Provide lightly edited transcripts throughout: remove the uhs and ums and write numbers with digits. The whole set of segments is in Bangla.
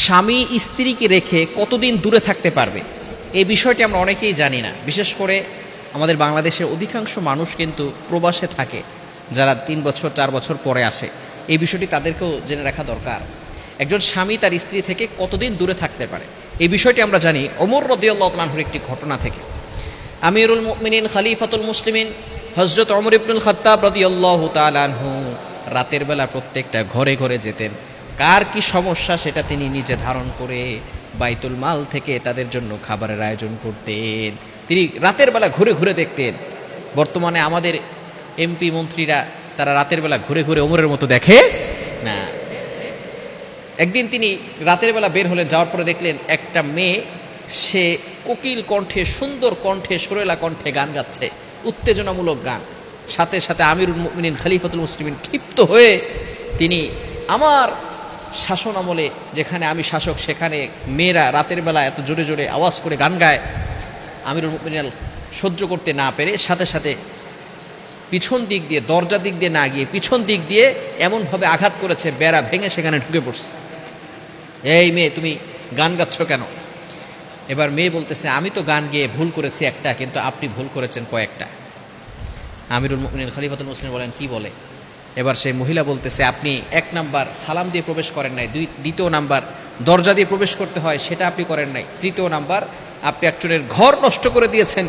স্বামী স্ত্রীকে রেখে কতদিন দূরে থাকতে পারবে এই বিষয়টি আমরা অনেকেই জানি না। বিশেষ করে আমাদের বাংলাদেশের অধিকাংশ মানুষ কিন্তু প্রবাসে থাকে, যারা ৩ বছর ৪ বছর পরে আসে। এই বিষয়টি তাদেরকেও জেনে রাখা দরকার। একজন স্বামী তার স্ত্রী থেকে কতদিন দূরে থাকতে পারে এই বিষয়টি আমরা জানি ওমর রাদিয়াল্লাহু তাআলা আনহুর একটি ঘটনা থেকে। আমিরুল মুমিনিন খলিফাতুল মুসলিমিন হযরত ওমর ইবনুল খাত্তাব রাদিয়াল্লাহু তাআলা আনহু রাতের বেলা প্রত্যেকটা ঘরে ঘরে যেতেন। কার কি সমস্যা সেটা তিনি নিজে ধারণ করে বাইতুল মাল থেকে তাদের জন্য খাবারের আয়োজন করতেন। তিনি রাতের বেলা ঘুরে ঘুরে দেখতেন। বর্তমানে আমাদের এমপি মন্ত্রীরা তারা রাতের বেলা ঘুরে ঘুরে ওমরের মতো দেখে না। একদিন তিনি রাতের বেলা বের হলেন, যাওয়ার পরে দেখলেন একটা মেয়ে, সে কোকিল কণ্ঠে, সুন্দর কণ্ঠে, সুরেলা কণ্ঠে গান গাচ্ছে, উত্তেজনামূলক গান। সাথে সাথে আমিরুল মুমিনিন খলিফাতুল মুসলিমিন ক্ষিপ্ত হয়ে তিনি, আমার শাসন আমলে যেখানে আমি শাসক সেখানে মেয়েরা রাতের বেলা এত জোরে জোরে আওয়াজ করে গান গায়, আমিরুল মুমিনিন সহ্য করতে না পেরে সাথে সাথে পিছন দিক দিয়ে, দরজা দিক দিয়ে না গিয়ে পিছন দিক দিয়ে এমনভাবে আঘাত করেছে, বেড়া ভেঙে সেখানে ঢুকে পড়ছে। এই মেয়ে, তুমি গান গাচ্ছ কেন? এবার মেয়ে বলতেছে, আমি তো গান গেয়ে ভুল করেছি একটা, কিন্তু আপনি ভুল করেছেন কয়েকটা। আমিরুল মুমিনিন খলিফাতুল মুসলিম বলেন, কি বলে? এবার সেই মহিলা বলতেছে, আপনি ১ নাম্বার সালাম দিয়ে প্রবেশ করেন নাই, দ্বিতীয় নাম্বার দরজা দিয়ে প্রবেশ করতে হয় সেটা আপনি করেন নাই, তৃতীয় নাম্বার আপনি একজনের ঘর নষ্ট করে দিয়েছেন,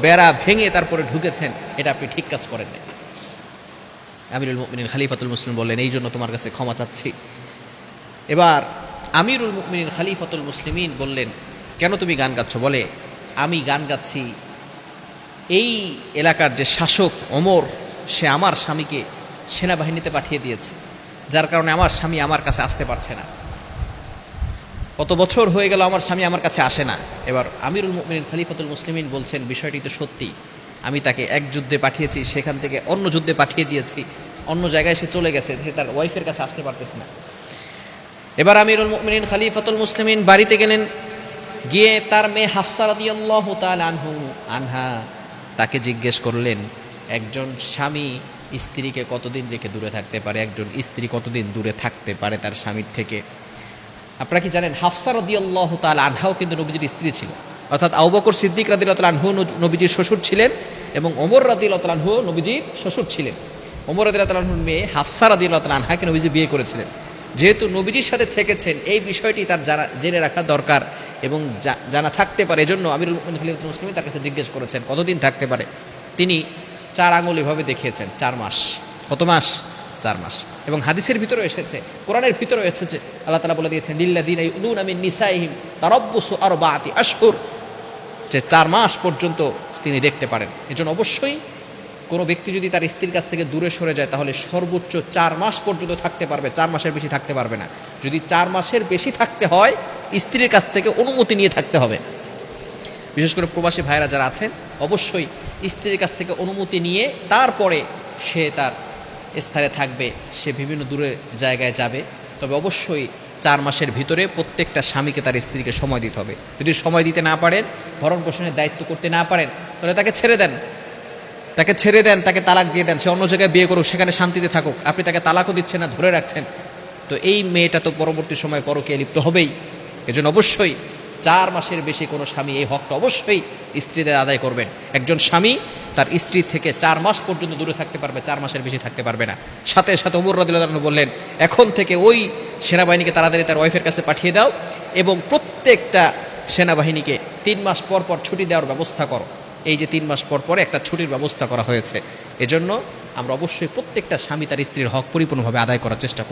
বেড়া ভেঙে তারপরে ঢুকেছেন, এটা আপনি ঠিক কাজ করেন নাই। আমিরুল মুমিনিন খলিফাতুল মুসলিম বললেন, এই জন্য তোমার কাছে ক্ষমা চাচ্ছি। এবার আমিরুল মুমিনিন খলিফাতুল মুসলিমিন বললেন, কেন তুমি গান গাচ্ছ? বলে, আমি গান গাচ্ছি, এই এলাকার যে শাসক ওমর, সে আমার স্বামীকে সেনাবাহিনীতে পাঠিয়ে দিয়েছে, যার কারণে আমার স্বামী আমার কাছে আসতে পারছে না। কত বছর হয়ে গেল আমার স্বামী আমার কাছে আসে না। এবার আমিরুল মুমিনিন খলিফাতুল মুসলিমিন বলছেন, বিষয়টি তো সত্যি, আমি তাকে এক যুদ্ধে পাঠিয়েছি, সেখান থেকে অন্য যুদ্ধে পাঠিয়ে দিয়েছি, অন্য জায়গায় সে চলে গেছে, সে তার ওয়াইফের কাছে আসতে পারতেছে না। এবার আমিরুল মুমিনিন খলিফাতুল মুসলিমিন বাড়িতে গেলেন, গিয়ে তার মেয়ে হাফসা রাদিয়াল্লাহু তাআলা আনহা তাকে জিজ্ঞেস করলেন, একজন স্বামী স্ত্রীকে কতদিন রেখে দূরে থাকতে পারে, একজন স্ত্রী কতদিন দূরে থাকতে পারে তার স্বামীর থেকে? আপনারা কি জানেন, হাফসা রাদিয়াল্লাহু তাআলা আনহাও কিন্তু নবীজির স্ত্রী ছিল, অর্থাৎ আবু বকর সিদ্দিক রাদিয়াল্লাহু তাআলা আনহু নবীজির শ্বশুর ছিলেন এবং ওমর রাদিয়াল্লাহু তাআলা আনহু নবীজির শ্বশুর ছিলেন। ওমর রাদিয়াল্লাহু তাআলা আনহুর মেয়ে হাফসা রাদিয়াল্লাহু তাআলা আনহাকে নবীজি বিয়ে করেছিলেন। যেহেতু নবীজির সাথে থেকেছেন, এই বিষয়টি তার জেনে রাখা দরকার এবং জানা থাকতে পারে। এজন্য আমিরুল মুমিনিন খলিফাতুল মুসলিমিন তার কাছে জিজ্ঞেস করেছেন কতদিন থাকতে পারে। তিনি 4 আঙুল এভাবে দেখিয়েছেন, 4 মাস। কত মাস? 4 মাস। এবং হাদিসের ভিতরে এসেছে, কোরআনের ভিতরে এসেছে, আল্লাহ তাআলা বলে দিয়েছেন, লিল্লাযিনা ইউলুনা মিন নিসাইহিম তারাব্বুসু আরবাআতি আশহুর, যে 4 মাস পর্যন্ত তিনি দেখতে পারেন। এজন্য অবশ্যই কোনো ব্যক্তি যদি তার স্ত্রীর কাছ থেকে দূরে সরে যায়, তাহলে সর্বোচ্চ 4 মাস পর্যন্ত থাকতে পারবে, 4 মাসের বেশি থাকতে পারবে না। যদি 4 মাসের বেশি থাকতে হয়, স্ত্রীর কাছ থেকে অনুমতি নিয়ে থাকতে হবে। বিশেষ করে প্রবাসী ভাইরা যারা আছেন, অবশ্যই স্ত্রীর কাছ থেকে অনুমতি নিয়ে তারপরে সে তার স্থানে থাকবে, সে বিভিন্ন দূরের জায়গায় যাবে। তবে অবশ্যই 4 মাসের ভিতরে প্রত্যেকটা স্বামীকে তার স্ত্রীকে সময় দিতে হবে। যদি সময় দিতে না পারেন, ভরণ পোষণের দায়িত্ব করতে না পারেন, তাহলে তাকে ছেড়ে দেন, তাকে তালাক দিয়ে দেন, সে অন্য জায়গায় বিয়ে করুক, সেখানে শান্তিতে থাকুক। আপনি তাকে তালাকও দিচ্ছেন না, ধরে রাখছেন, তো এই মেয়েটা তো পরবর্তী সময় পরকীয়ায় লিপ্ত হবেই। এজন্য অবশ্যই 4 মাসের বেশি কোনো স্বামী এই হকটা অবশ্যই স্ত্রীদের আদায় করবেন। একজন স্বামী তার স্ত্রী থেকে 4 মাস পর্যন্ত দূরে থাকতে পারবে, 4 মাসের বেশি থাকতে পারবে না। সাথে সাথে ওমর রাদিয়াল্লাহু আনহু বললেন, এখন থেকে ওই সেনাবাহিনীকে তাড়াতাড়ি তার ওয়াইফের কাছে পাঠিয়ে দাও এবং প্রত্যেকটা সেনাবাহিনীকে 3 মাস পর পর ছুটি দেওয়ার ব্যবস্থা করো। এই যে 3 মাস পর পর একটা ছুটির ব্যবস্থা করা হয়েছে। এজন্য আমরা অবশ্যই প্রত্যেকটা স্বামী তার স্ত্রীর হক পরিপূর্ণভাবে আদায় করার চেষ্টা করব।